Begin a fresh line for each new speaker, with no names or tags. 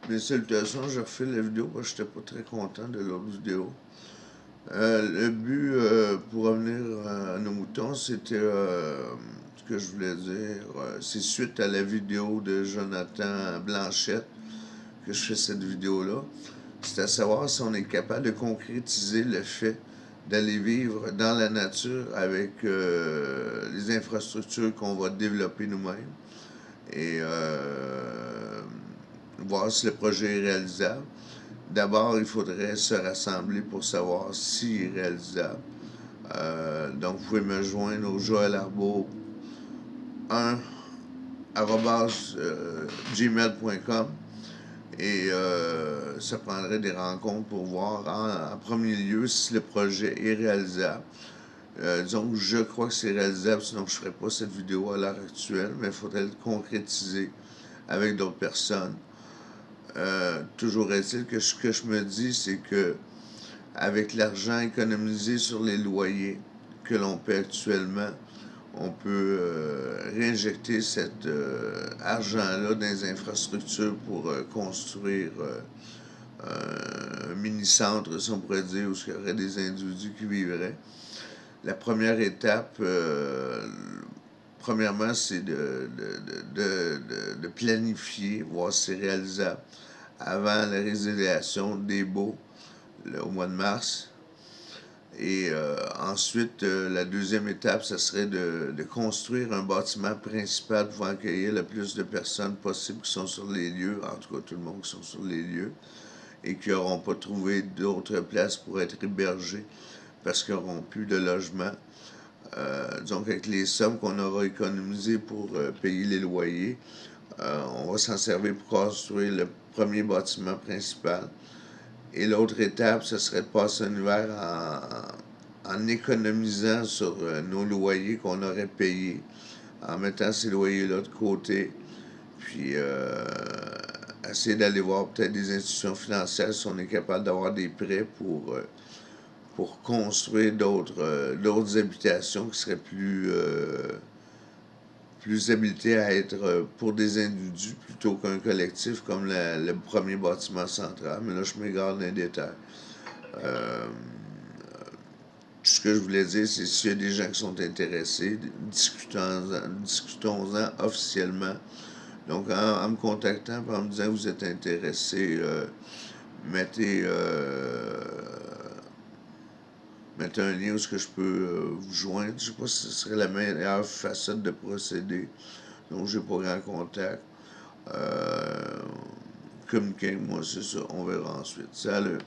Mes salutations, je refais la vidéo parce que j'étais pas très content de l'autre vidéo. Le but, pour revenir à nos moutons, c'était ce que je voulais dire. C'est suite à la vidéo de Jonathan Blanchette que je fais cette vidéo-là. C'est à savoir si on est capable de concrétiser le fait d'aller vivre dans la nature avec les infrastructures qu'on va développer nous-mêmes. Et voir si le projet est réalisable. D'abord, il faudrait se rassembler pour savoir s'il est réalisable. Donc, vous pouvez me joindre au Joël Arbour 1 gmail.com et ça prendrait des rencontres pour voir en premier lieu si le projet est réalisable. Disons que je crois que c'est réalisable, sinon je ne ferais pas cette vidéo à l'heure actuelle, mais il faudrait le concrétiser avec d'autres personnes. Toujours est-il que ce que je me dis, c'est que avec l'argent économisé sur les loyers que l'on paie actuellement, on peut réinjecter cet argent-là dans les infrastructures pour construire un mini-centre, si on pourrait dire, où il y aurait des individus qui vivraient. La première étape, premièrement, c'est de planifier, voir si c'est réalisable avant la résiliation des baux au mois de mars. Et ensuite, la deuxième étape, ce serait de construire un bâtiment principal pour accueillir le plus de personnes possible qui sont sur les lieux, en tout cas tout le monde qui sont sur les lieux, et qui n'auront pas trouvé d'autres places pour être hébergés parce qu'ils n'auront plus de logement. Donc, avec les sommes qu'on aura économisées pour payer les loyers, on va s'en servir pour construire le premier bâtiment principal. Et l'autre étape, ce serait de passer un hiver en économisant sur nos loyers qu'on aurait payés, en mettant ces loyers-là de côté, puis essayer d'aller voir peut-être des institutions financières si on est capable d'avoir des prêts pour construire d'autres habitations qui seraient plus habilitées à être pour des individus plutôt qu'un collectif comme le premier bâtiment central. Mais là, je m'égare dans les détails. Ce que je voulais dire, c'est s'il y a des gens qui sont intéressés, discutons-en officiellement. Donc, en me contactant, en me disant que vous êtes intéressé, mettez un lien où ce que je peux vous joindre. Je ne sais pas si ce serait la meilleure façon de procéder. Donc, j'ai pas grand contact. Communiquez avec moi, c'est ça. On verra ensuite. Salut.